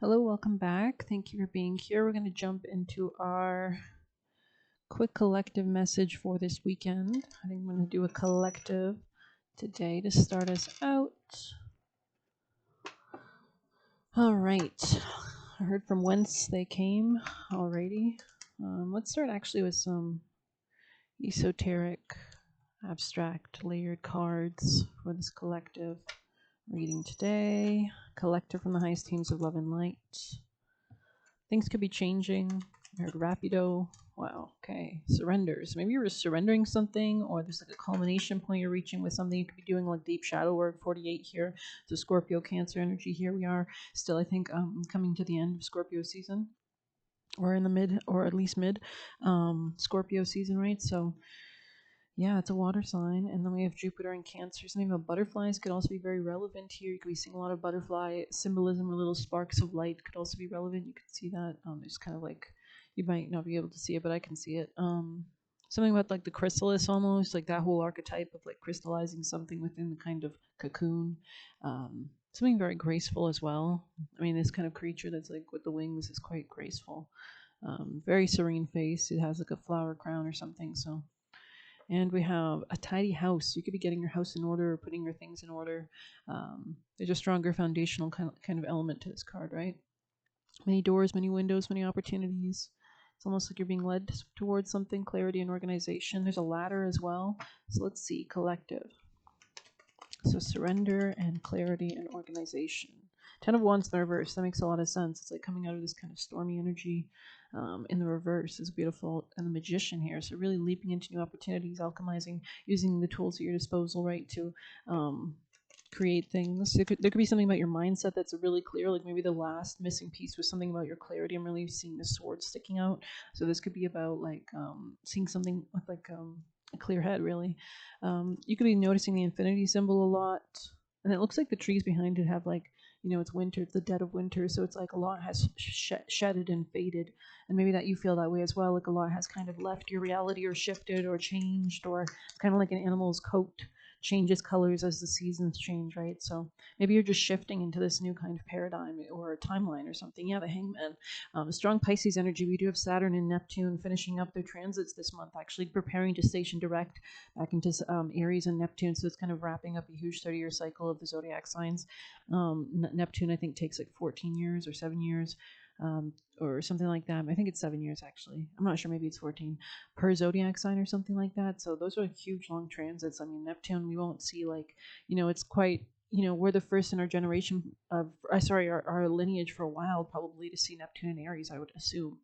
Hello, welcome back. Thank you for being here. We're going to jump into our quick collective message for this weekend. I think I'm going to do a collective today to start us out. All right. I heard from whence they came already. Let's start actually with some esoteric, abstract, layered cards for this collective reading today. Collective from the highest teams of love and light. Things could be changing. I heard rapido. Wow. Okay. Surrenders. Maybe you're surrendering something, or there's like a culmination point you're reaching with something. You could be doing like deep shadow work. 48 here. So Scorpio, Cancer energy. Here we are. Still, I think coming to the end of Scorpio season, or in the mid, or at least mid Scorpio season, right? So yeah, it's a water sign. And then we have Jupiter and Cancer. Something about butterflies could also be very relevant here. You could be seeing a lot of butterfly symbolism or little sparks of light could also be relevant. You could see that. There's kind of like, you might not be able to see it, but I can see it. Something about like the chrysalis almost, like that whole archetype of like crystallizing something within the kind of cocoon. Something very graceful as well. I mean, this kind of creature that's like with the wings is quite graceful. Very serene face. It has like a flower crown or something. So and we have a tidy house. You could be getting your house in order or putting your things in order. There's a stronger foundational kind of element to this card, right? Many doors, many windows, many opportunities. It's almost like you're being led towards something, clarity and organization. There's a ladder as well. So let's see, collective. So surrender and clarity and organization. Ten of Wands in the reverse. That makes a lot of sense. It's like coming out of this kind of stormy energy. In the reverse is beautiful, and the Magician here. So really leaping into new opportunities, alchemizing, using the tools at your disposal, right, to create things. There could be something about your mindset that's really clear. Like maybe the last missing piece was something about your clarity. I'm really seeing the sword sticking out. So this could be about like seeing something with like a clear head, really. You could be noticing the infinity symbol a lot. And it looks like the trees behind it have like, it's winter, it's the dead of winter. So it's like a lot has shedded and faded. And maybe that you feel that way as well. Like a lot has kind of left your reality or shifted or changed, or kind of like an animal's coat changes colors as the seasons change, right? So maybe you're just shifting into this new kind of paradigm or a timeline or something. Yeah, the Hangman. Strong Pisces energy. We do have Saturn and Neptune finishing up their transits this month, actually preparing to station direct back into Aries and Neptune. So it's kind of wrapping up a huge 30-year cycle of the zodiac signs. Neptune, I think, takes like 14 years or 7 years. Or something like that. I think it's 7 years actually. I'm not sure. Maybe it's 14 per zodiac sign or something like that. So those are huge long transits. I mean, Neptune, we won't see like, it's quite, we're the first in our generation of, sorry, our lineage for a while probably to see Neptune and Aries, I would assume,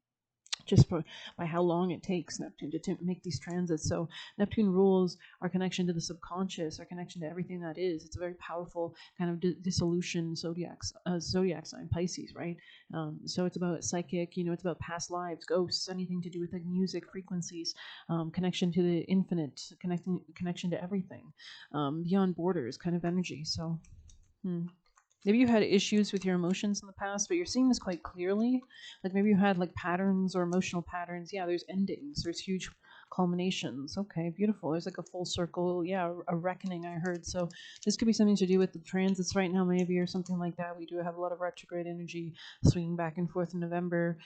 just by how long it takes Neptune to make these transits. So Neptune rules our connection to the subconscious, our connection to everything that is. It's a very powerful kind of dissolution zodiac sign, Pisces, right? So it's about psychic, it's about past lives, ghosts, anything to do with like music, frequencies, connection to the infinite, connection to everything, beyond borders kind of energy. So maybe you had issues with your emotions in the past, but you're seeing this quite clearly. Like maybe you had like patterns or emotional patterns. Yeah, there's endings, there's huge culminations. Okay, beautiful. There's like a full circle. Yeah, a reckoning, I heard. So this could be something to do with the transits right now, maybe, or something like that. We do have a lot of retrograde energy swinging back and forth in November,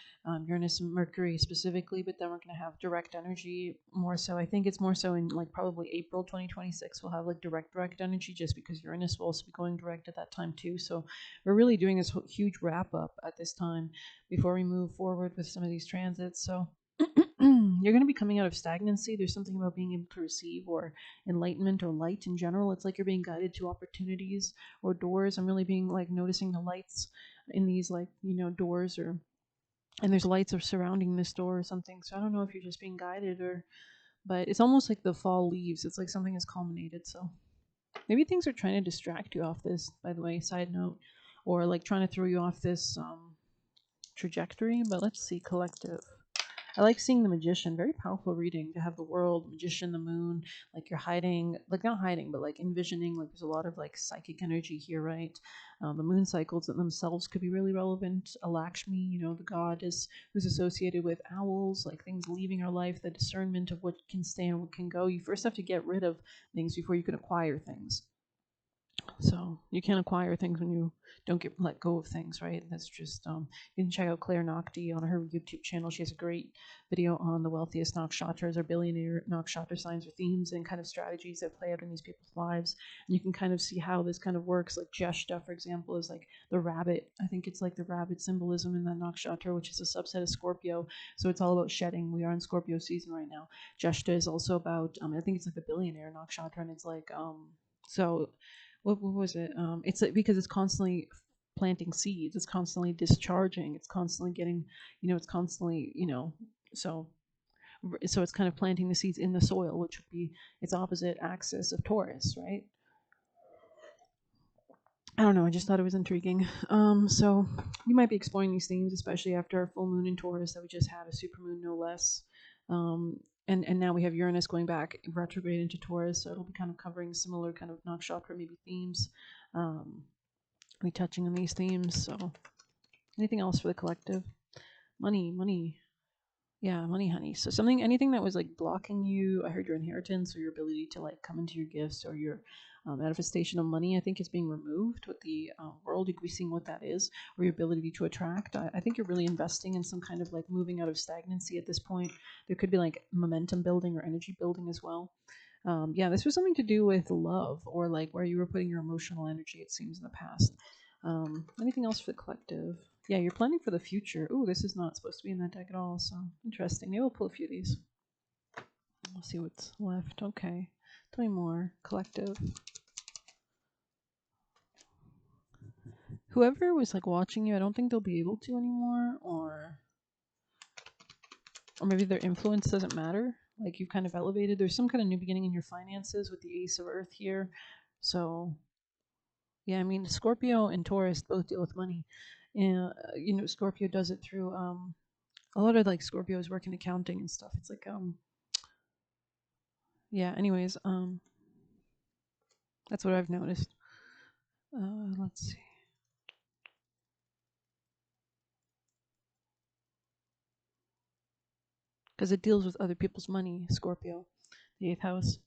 Uranus and Mercury specifically, but then we're going to have direct energy more so. I think it's more so in like probably April 2026. We'll have like direct energy just because Uranus will also be going direct at that time too. So we're really doing this huge wrap up at this time before we move forward with some of these transits. So you're going to be coming out of stagnancy. There's something about being able to receive or enlightenment or light in general. It's like you're being guided to opportunities or doors. I'm really being like noticing the lights in these like, doors, or and there's lights are surrounding this door or something. So I don't know if you're just being guided, or but it's almost like the fall leaves. It's like something has culminated. So maybe things are trying to distract you off this, by the way, side note, or like trying to throw you off this trajectory. But let's see, collective. I like seeing the Magician. Very powerful reading to have the world, Magician, the moon. Like you're hiding, like not hiding, but like envisioning. Like there's a lot of like psychic energy here, right? The moon cycles themselves could be really relevant. Lakshmi, the goddess who's associated with owls, like things leaving our life, the discernment of what can stay and what can go. You first have to get rid of things before you can acquire things. So you can't acquire things when you don't get let go of things, right? That's just you can check out Claire Nocti on her YouTube channel. She has a great video on the wealthiest nakshatras or billionaire nakshatra signs or themes and kind of strategies that play out in these people's lives. And you can kind of see how this kind of works. Like Jeshta, for example, is like the rabbit. I think it's like the rabbit symbolism in that nakshatra, which is a subset of Scorpio. So it's all about shedding. We are in Scorpio season right now. Jeshta is also about I think it's like the billionaire nakshatra, and it's like so what was it? It's like, because it's constantly planting seeds, it's constantly discharging, it's constantly getting, it's constantly, so so it's kind of planting the seeds in the soil, which would be its opposite axis of Taurus, right? I don't know. I just thought it was intriguing. So you might be exploring these themes, especially after our full moon in Taurus that we just had, a supermoon, no less. And now we have Uranus going back retrograde into Taurus, so it'll be kind of covering similar kind of nakshatra maybe themes. Be touching on these themes. So, anything else for the collective? Money. Yeah, money, honey. So anything that was like blocking you. I heard your inheritance or your ability to like come into your gifts or your manifestation of money. I think is being removed with the world. You could be seeing what that is, or your ability to attract. I think you're really investing in some kind of like moving out of stagnancy at this point. There could be like momentum building or energy building as well. Yeah, this was something to do with love or like where you were putting your emotional energy. It seems in the past. Anything else for the collective? Yeah, you're planning for the future. Ooh, this is not supposed to be in that deck at all, so interesting. Maybe we'll pull a few of these. We'll see what's left. Okay. Tell me more. Collective. Whoever was like watching you, I don't think they'll be able to anymore, or maybe their influence doesn't matter. Like you've kind of elevated. There's some kind of new beginning in your finances with the Ace of Earth here. So yeah, I mean Scorpio and Taurus both deal with money. And Scorpio does it through a lot of like Scorpios work in accounting and stuff. It's like yeah, anyways, that's what I've noticed. Let's see. Because it deals with other people's money, Scorpio, the 8th house.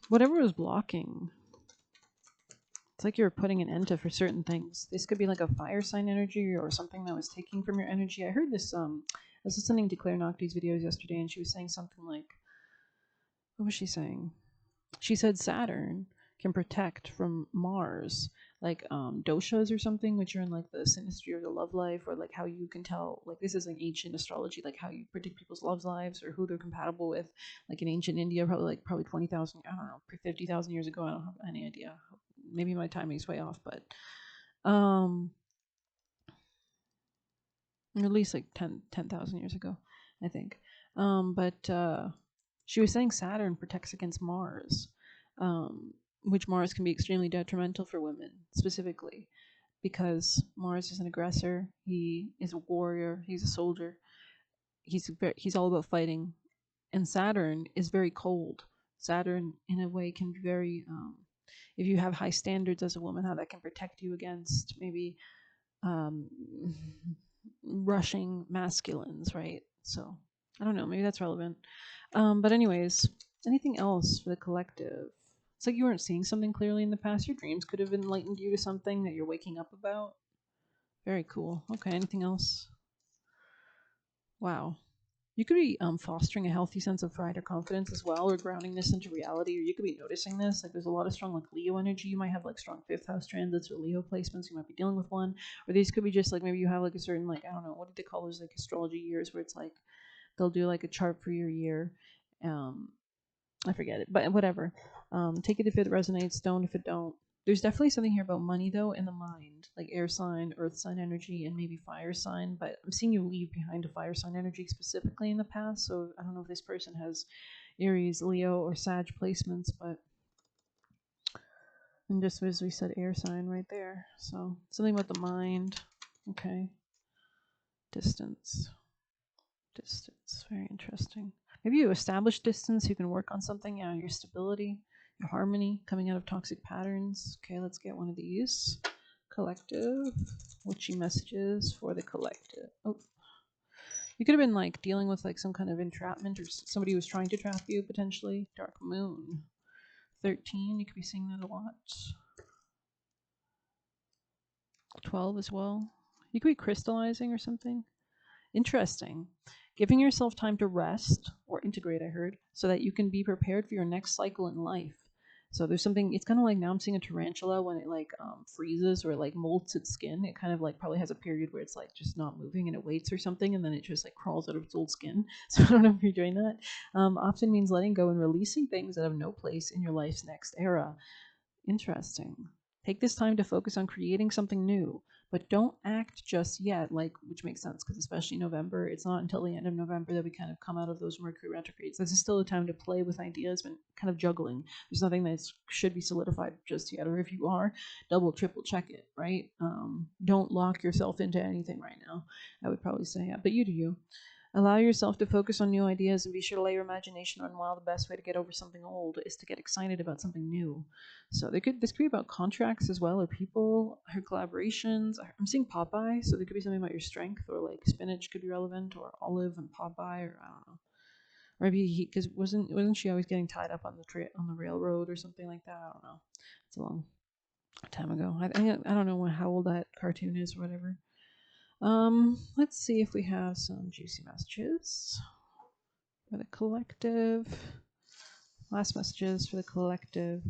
Whatever was blocking, it's like you're putting an end to for certain things. This could be like a fire sign energy or something that was taking from your energy. I heard this, I was listening to Claire Nocti's videos yesterday, and she was saying something like, what was she saying? She said Saturn can protect from Mars, like doshas or something, which are in like the synastry or the love life, or like how you can tell, like this is like ancient astrology, like how you predict people's love lives or who they're compatible with, like in ancient India, probably 20,000, I don't know, 50,000 years ago. I don't have any idea. Maybe my timing's way off, but at least like 10,000 years ago, I think. But she was saying Saturn protects against Mars, which Mars can be extremely detrimental for women specifically because Mars is an aggressor. He is a warrior. He's a soldier. He's all about fighting, and Saturn is very cold. Saturn, in a way, can be very if you have high standards as a woman, how that can protect you against maybe um, rushing masculines, right? So I don't know, maybe that's relevant. But anyways, anything else for the collective? It's like you weren't seeing something clearly in the past. Your dreams could have enlightened you to something that you're waking up about. Very cool. Okay, anything else? Wow. You could be fostering a healthy sense of pride or confidence as well, or grounding this into reality, or you could be noticing this. Like there's a lot of strong like Leo energy. You might have like strong 5th house transits or Leo placements. You might be dealing with one, or these could be just like maybe you have like a certain like I don't know what do they call those like astrology years where it's like they'll do like a chart for your year. I forget it, but whatever. Take it if it resonates. Don't if it don't. There's definitely something here about money though in the mind, like air sign, earth sign energy, and maybe fire sign. But I'm seeing you leave behind a fire sign energy specifically in the past. So I don't know if this person has Aries, Leo, or Sag placements, but and just as we said, air sign right there. So something about the mind. Okay. Distance. Very interesting. Maybe you establish distance. You can work on something. Yeah, your stability, your harmony, coming out of toxic patterns. Okay, let's get one of these. Collective. Witchy messages for the collective. Oh, you could have been like dealing with like some kind of entrapment or somebody who was trying to trap you potentially. Dark moon. 13, you could be seeing that a lot. 12 as well. You could be crystallizing or something. Interesting. Giving yourself time to rest or integrate, I heard, so that you can be prepared for your next cycle in life. So there's something, it's kind of like now I'm seeing a tarantula when it like freezes or like molts its skin. It kind of like probably has a period where it's like just not moving and it waits or something, and then it just like crawls out of its old skin. So I don't know if you're doing that. Often means letting go and releasing things that have no place in your life's next era. Interesting. Take this time to focus on creating something new, but don't act just yet, like, which makes sense because especially November, it's not until the end of November that we kind of come out of those Mercury retrogrades. This is still a time to play with ideas and kind of juggling. There's nothing that should be solidified just yet, or if you are, double, triple check it, right? Don't lock yourself into anything right now. I would probably say, yeah, but you do you. Allow yourself to focus on new ideas and be sure to let your imagination run wild. The best way to get over something old is to get excited about something new. So this could be about contracts as well, or people, or collaborations. I'm seeing Popeye, so there could be something about your strength, or like spinach could be relevant, or olive and Popeye, or I don't know. Or maybe because wasn't she always getting tied up on the railroad or something like that? I don't know. It's a long time ago. I don't know how old that cartoon is or whatever. Let's see if we have some juicy messages for the collective. Last messages for the collective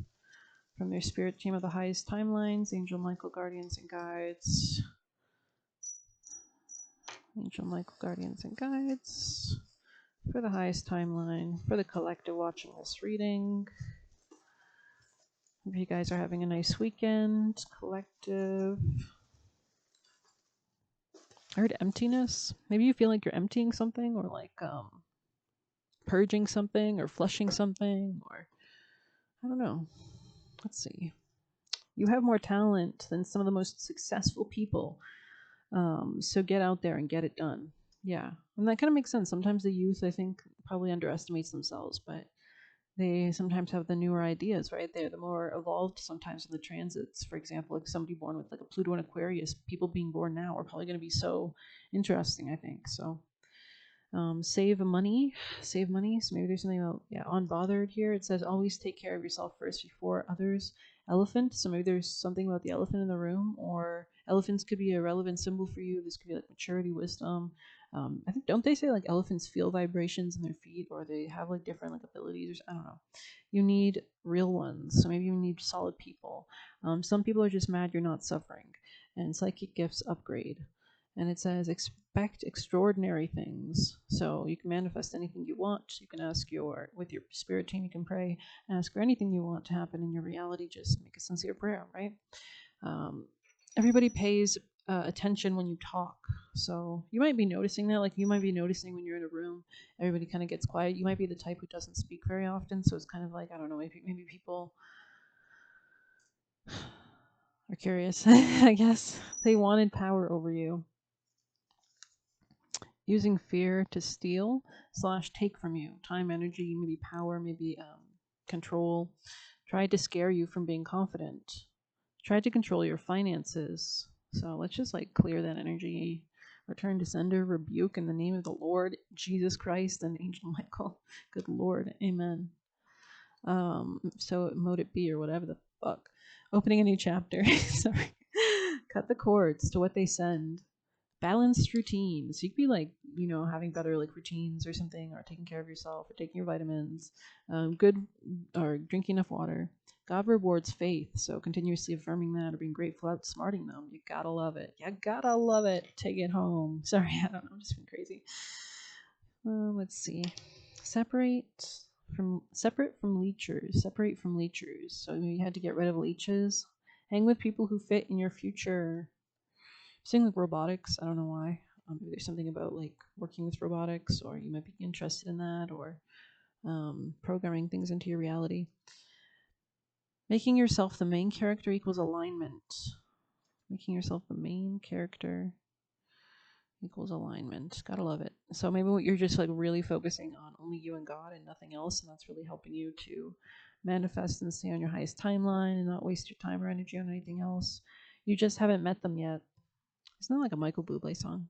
from their spirit team of the highest timelines, Angel Michael, guardians and guides. Angel Michael, guardians and guides for the highest timeline, for the collective watching this reading. Hope you guys are having a nice weekend. Collective. I heard emptiness. Maybe you feel like you're emptying something, or like purging something, or flushing something, or I don't know. Let's see. You have more talent than some of the most successful people. So get out there and get it done. Yeah. And that kind of makes sense. Sometimes the youth, I think, probably underestimates themselves, but they sometimes have the newer ideas, right? They're the more evolved sometimes in the transits. For example, like somebody born with like a Pluto and Aquarius, people being born now are probably going to be so interesting, I think. So save money. So maybe there's something about, unbothered here. It says always take care of yourself first before others. Elephant. So maybe there's something about the elephant in the room, or elephants could be a relevant symbol for you. This could be like maturity, wisdom. I think, don't they say like elephants feel vibrations in their feet, or they have like different like abilities, or I don't know. You need real ones. So maybe you need solid people. Some people are just mad you're not suffering. And psychic gifts upgrade. And it says expect extraordinary things. So you can manifest anything you want. You can ask with your spirit team, you can pray, ask for anything you want to happen in your reality. Just make a sincere prayer, right? Everybody pays attention when you talk. So you might be noticing that. Like you might be noticing when you're in a room, everybody kind of gets quiet. You might be the type who doesn't speak very often. So it's kind of like, I don't know, maybe people are curious. I guess they wanted power over you. Using fear to steal / take from you time, energy, maybe power, maybe control. Tried to scare you from being confident. Tried to control your finances. So let's just like clear that energy. Return to sender, rebuke in the name of the Lord Jesus Christ and Angel Michael. Good Lord, amen. So mote it be, or whatever the fuck. Opening a new chapter. Sorry. Cut the cords to what they send. Balanced routines. You could be like, having better like routines or something, or taking care of yourself, or taking your vitamins, good, or drinking enough water. God rewards faith, so continuously affirming that, or being grateful, outsmarting them. You gotta love it. You gotta love it. Take it home. Sorry, I don't know. I'm just being crazy. Let's see. Separate from leechers. Separate from leechers. So maybe you had to get rid of leeches. Hang with people who fit in your future. Same with robotics. I don't know why. Maybe there's something about like working with robotics, or you might be interested in that, or programming things into your reality. Making yourself the main character equals alignment. Making yourself the main character equals alignment. Gotta love it. So maybe you're just like really focusing on only you and God and nothing else, and that's really helping you to manifest and stay on your highest timeline and not waste your time or energy on anything else. You just haven't met them yet. Isn't that like a Michael Bublé song?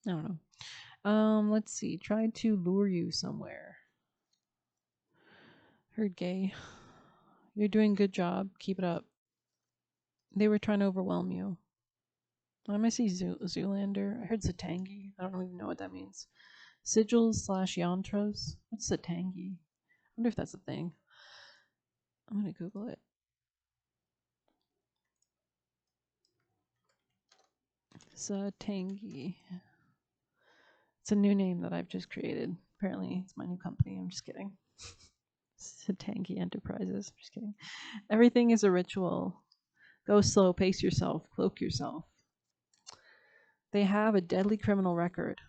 I don't know. Let's see. Tried to lure you somewhere. Heard gay. You're doing a good job. Keep it up. They were trying to overwhelm you. I see Zoolander. I heard Zatangi. I don't even know what that means. Sigils / yantras. What's Zatangi? I wonder if that's a thing. I'm gonna Google it. Zatangi. It's a new name that I've just created. Apparently, it's my new company. I'm just kidding. Zatangi Enterprises. I'm just kidding. Everything is a ritual. Go slow, pace yourself, cloak yourself. They have a deadly criminal record.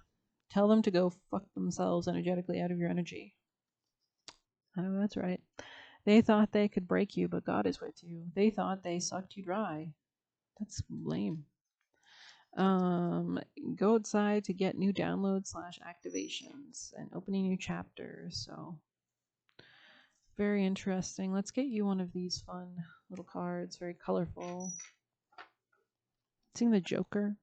Tell them to go fuck themselves energetically out of your energy. Oh, that's right. They thought they could break you, but God is with you. They thought they sucked you dry. That's lame. Go outside to get new downloads / activations and opening new chapters. So very interesting. Let's get you one of these fun little cards, very colorful. Seeing the Joker.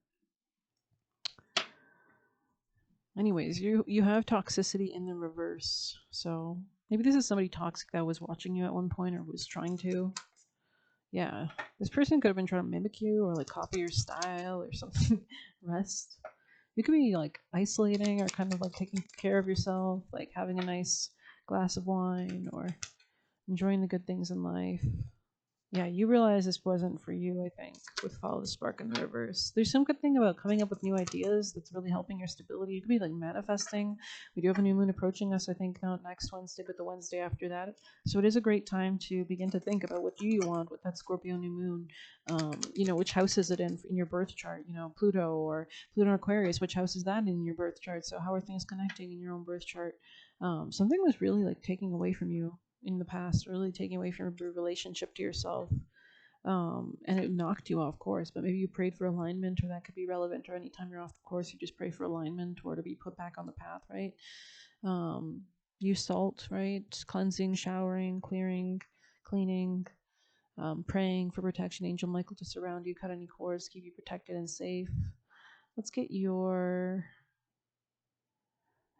Anyways, you have toxicity in the reverse. So maybe this is somebody toxic that was watching you at one point or was trying to. Yeah, this person could have been trying to mimic you or like copy your style or something. Rest. You could be like isolating or kind of like taking care of yourself, like having a nice glass of wine or enjoying the good things in life. Yeah, you realize this wasn't for you, I think, with Follow the Spark in the reverse. There's some good thing about coming up with new ideas that's really helping your stability. You could be like manifesting. We do have a new moon approaching us, I think, not next Wednesday, but the Wednesday after that. So it is a great time to begin to think about what do you want with that Scorpio new moon. Which house is it in your birth chart? Pluto or Pluto Aquarius, which house is that in your birth chart? So how are things connecting in your own birth chart? Something was really like taking away from you in the past, really taking away from your relationship to yourself. And it knocked you off course, but maybe you prayed for alignment, or that could be relevant, or anytime you're off the course, you just pray for alignment or to be put back on the path, right? Use salt, right? Cleansing, showering, clearing, cleaning, praying for protection, Angel Michael to surround you, cut any cords, keep you protected and safe. Let's get your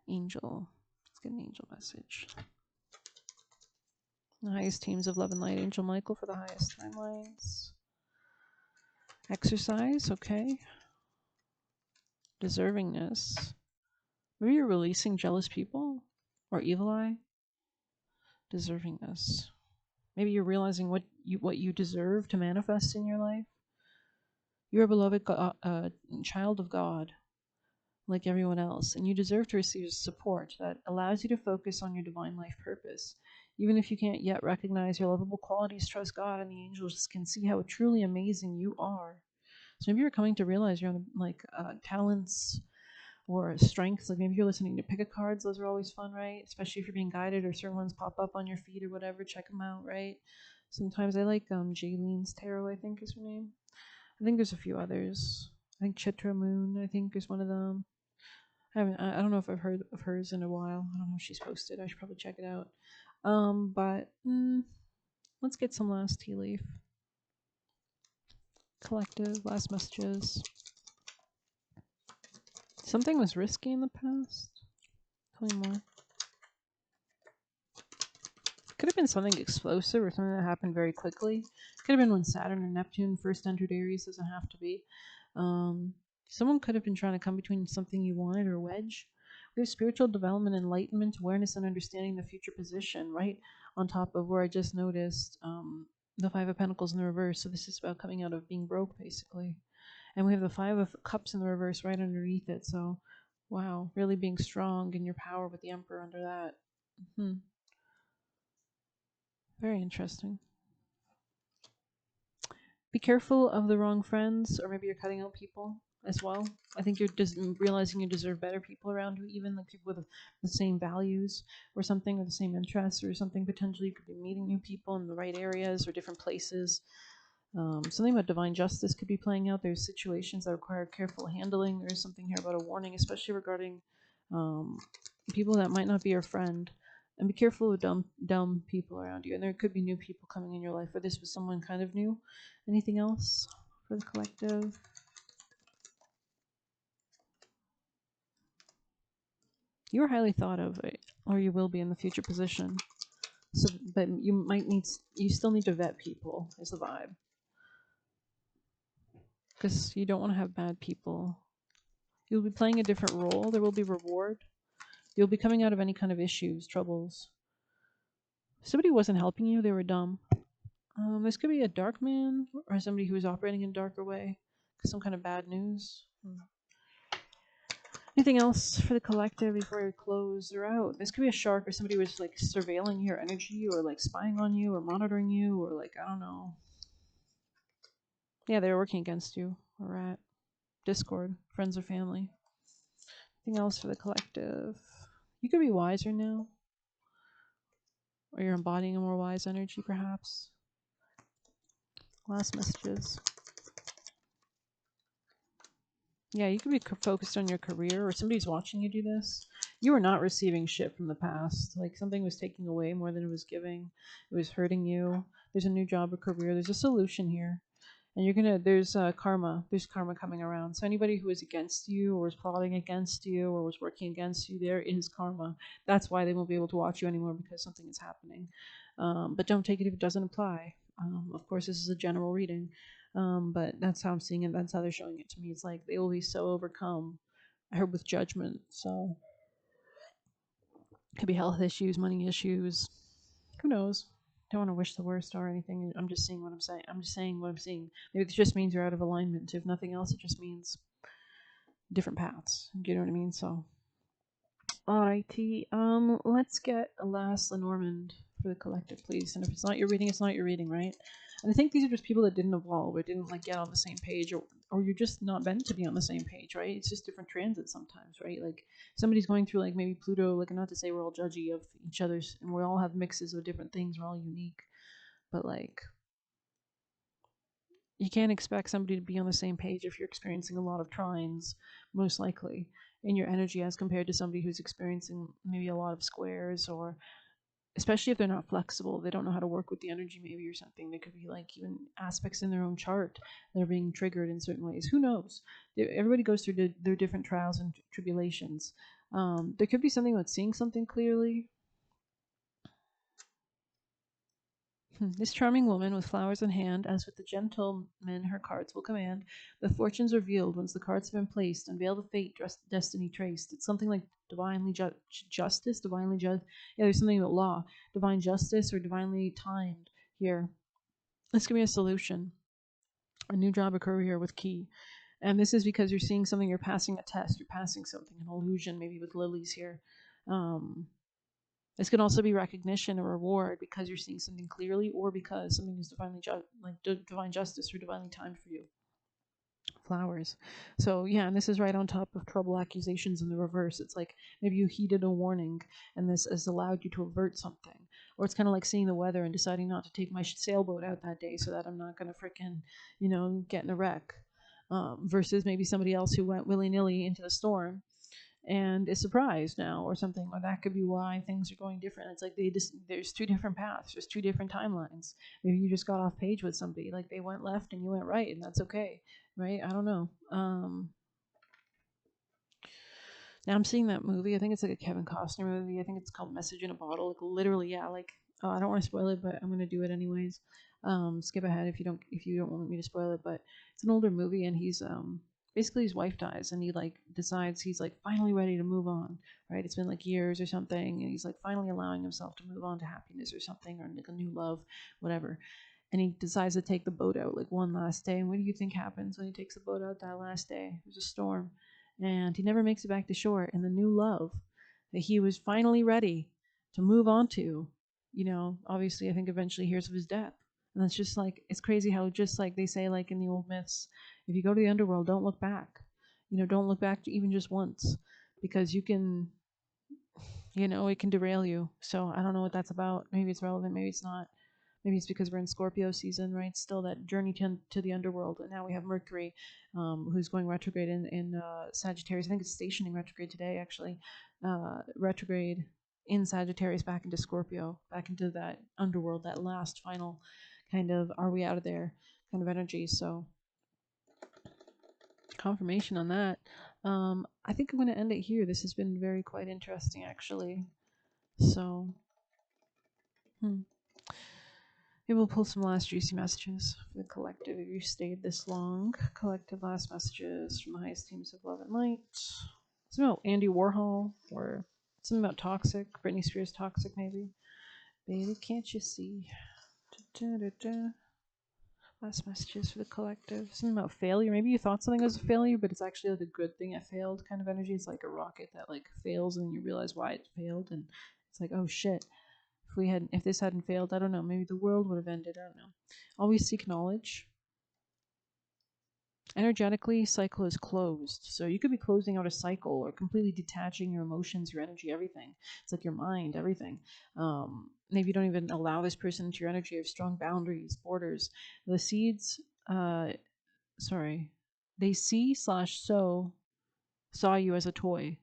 angel. Let's get an angel message. The highest teams of love and light, Angel Michael for the highest timelines. Exercise, okay. Deservingness. Maybe you're releasing jealous people or evil eye. Deservingness. Maybe you're realizing what you deserve to manifest in your life. You're a beloved child of God, like everyone else, and you deserve to receive support that allows you to focus on your divine life purpose. Even if you can't yet recognize your lovable qualities, trust God, and the angels can see how truly amazing you are. So maybe you're coming to realize your own talents or strengths. Like maybe you're listening to pick-a cards. Those are always fun, right? Especially if you're being guided or certain ones pop up on your feed or whatever. Check them out, right? Sometimes I like Jaylene's Tarot, I think is her name. I think there's a few others. I think Chitra Moon, I think, is one of them. I don't know if I've heard of hers in a while. I don't know if she's posted. I should probably check it out. Let's get some last tea leaf. Collective, last messages. Something was risky in the past. Tell me more. Could have been something explosive or something that happened very quickly. Could have been when Saturn or Neptune first entered Aries. Doesn't have to be. Someone could have been trying to come between something you wanted or wedge. We have spiritual development, enlightenment, awareness, and understanding the future position right on top of where I just noticed the Five of Pentacles in the reverse. So this is about coming out of being broke, basically. And we have the Five of Cups in the reverse right underneath it. So, wow, really being strong in your power with the Emperor under that. Very interesting. Be careful of the wrong friends, or maybe you're cutting out people as well. I think you're just realizing you deserve better people around you, even like people with the same values or something, or the same interests or something. Potentially, you could be meeting new people in the right areas or different places. Something about divine justice could be playing out. There's situations that require careful handling. There is something here about a warning, especially regarding people that might not be your friend. And be careful of dumb people around you. And there could be new people coming in your life, or this was someone kind of new. Anything else for the collective? You're highly thought of, or you will be in the future position. So but you still need to vet people, is the vibe. Because you don't want to have bad people. You'll be playing a different role. There will be reward. You'll be coming out of any kind of issues, troubles. Somebody wasn't helping you, they were dumb. This could be a dark man or somebody who is operating in a darker way. Some kind of bad news. Anything else for the collective before we close her out? This could be a shark or somebody who was like surveilling your energy or like spying on you or monitoring you or like, I don't know. Yeah, they were working against you. Or at Discord, friends or family. Anything else for the collective? You could be wiser now. Or you're embodying a more wise energy, perhaps. Last messages. Yeah, you could be focused on your career, or somebody's watching you do this. You are not receiving shit from the past. Like something was taking away more than it was giving. It was hurting you. There's a new job or career. There's a solution here. And there's karma. There's karma coming around. So anybody who is against you or was plotting against you or was working against you, there is karma. That's why they won't be able to watch you anymore, because something is happening. But don't take it if it doesn't apply. Of course, this is a general reading. But that's how I'm seeing it. That's how they're showing it to me. It's like they will be so overcome, I heard, with judgment. So could be health issues, money issues. Who knows? Don't want to wish the worst or anything. I'm just saying what I'm saying. I'm just saying what I'm seeing. Maybe it just means you're out of alignment. If nothing else, it just means different paths. Do you know what I mean? So, alrighty. Let's get a last Lenormand for the collective, please. And if it's not your reading, it's not your reading, right? And I think these are just people that didn't evolve or didn't like get on the same page, or you're just not meant to be on the same page, right? It's just different transits sometimes, right? Like somebody's going through like maybe Pluto, like not to say we're all judgy of each other's, and we all have mixes of different things, we're all unique, but like you can't expect somebody to be on the same page if you're experiencing a lot of trines, most likely, in your energy as compared to somebody who's experiencing maybe a lot of squares, or especially if they're not flexible, they don't know how to work with the energy maybe or something. There could be like even aspects in their own chart that are being triggered in certain ways. Who knows? Everybody goes through their different trials and tribulations. There could be something about seeing something clearly. This charming woman with flowers in hand, as with the gentleman her cards will command, the fortunes revealed once the cards have been placed, unveil the fate, destiny traced. It's something like divinely justice, divinely just. Yeah, there's something about law, divine justice, or divinely timed here. This could be a solution, a new job or career with key. And this is because you're seeing something, you're passing a test, you're passing something, an illusion, maybe with lilies here. This can also be recognition or reward because you're seeing something clearly, or because something is divinely divine justice or divinely timed for you. Flowers. So yeah, and this is right on top of trouble, accusations in the reverse. It's like maybe you heeded a warning and this has allowed you to avert something. Or it's kind of like seeing the weather and deciding not to take my sailboat out that day so that I'm not going to frickin', get in a wreck. Versus maybe somebody else who went willy-nilly into the storm and is surprised now or something, or that could be why things are going different. It's like there's two different paths, there's two different timelines. Maybe you just got off page with somebody, like they went left and you went right, and that's okay, right? I don't know. Now I'm seeing that movie. I think it's like a Kevin Costner movie. I think it's called Message in a Bottle. Like literally, yeah. Like I don't want to spoil it, but I'm gonna do it anyways. Skip ahead if you don't want me to spoil it. But it's an older movie, and he's basically his wife dies, and he like decides he's like finally ready to move on. Right? It's been like years or something, and he's like finally allowing himself to move on to happiness or something, or like a new love, whatever. And he decides to take the boat out like one last day. And what do you think happens when he takes the boat out that last day? There's a storm, and he never makes it back to shore. And the new love that he was finally ready to move on to, obviously I think eventually hears of his death. And that's just like, it's crazy how just like they say, like in the old myths, if you go to the underworld, don't look back. Don't look back even just once, because you can, it can derail you. So I don't know what that's about. Maybe it's relevant, maybe it's not. Maybe it's because we're in Scorpio season, right? Still that journey to the underworld. And now we have Mercury, who's going retrograde in Sagittarius. I think it's stationing retrograde today, actually. Retrograde in Sagittarius back into Scorpio, back into that underworld, that last final kind of, are we out of there kind of energy. So confirmation on that. I think I'm going to end it here. This has been quite interesting, actually. So, Maybe we'll pull some last juicy messages for the collective if you stayed this long. Collective last messages from the highest teams of love and light. Something about Andy Warhol or something about toxic. Britney Spears toxic, maybe. Baby, can't you see? Da-da-da-da. Last messages for the collective. Something about failure. Maybe you thought something was a failure, but it's actually like a good thing it failed kind of energy. It's like a rocket that like fails and you realize why it failed, and it's like, oh shit. If this hadn't failed, I don't know, maybe the world would have ended. I don't know. Always seek knowledge. Energetically, cycle is closed. So you could be closing out a cycle or completely detaching your emotions, your energy, everything. It's like your mind, everything. Maybe you don't even allow this person into your energy. You have strong boundaries, borders. The seeds, sorry, they saw you as a toy.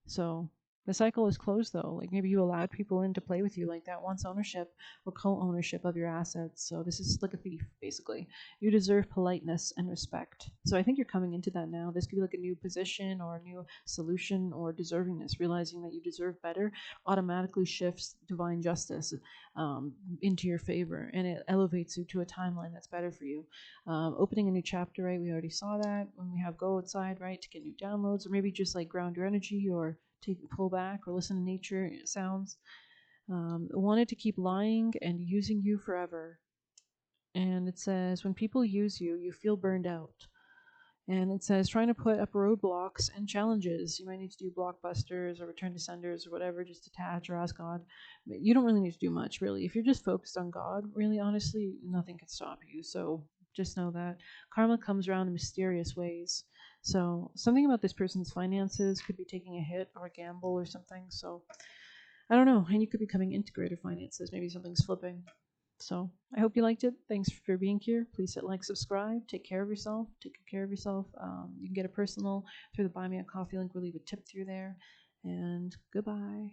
So the cycle is closed though. Like maybe you allowed people in to play with you like that wants ownership or co-ownership of your assets. So this is like a thief, basically. You deserve politeness and respect. So I think you're coming into that now. This could be like a new position or a new solution or deservingness. Realizing that you deserve better automatically shifts divine justice into your favor, and it elevates you to a timeline that's better for you. Opening a new chapter, right? We already saw that when we have go outside, right, to get new downloads, or maybe just like ground your energy or pull back or listen to nature sounds. Wanted to keep lying and using you forever. And it says, when people use you, you feel burned out. And it says, trying to put up roadblocks and challenges. You might need to do blockbusters or return to senders or whatever, just detach or ask God. But you don't really need to do much, really. If you're just focused on God, really honestly, nothing can stop you. So just know that karma comes around in mysterious ways. So something about this person's finances could be taking a hit or a gamble or something. So I don't know. And you could be coming into greater finances. Maybe something's flipping. So I hope you liked it. Thanks for being here. Please hit like, subscribe. Take care of yourself. Take good care of yourself. You can get a personal through the Buy Me a Coffee link. We'll leave a tip through there. And goodbye.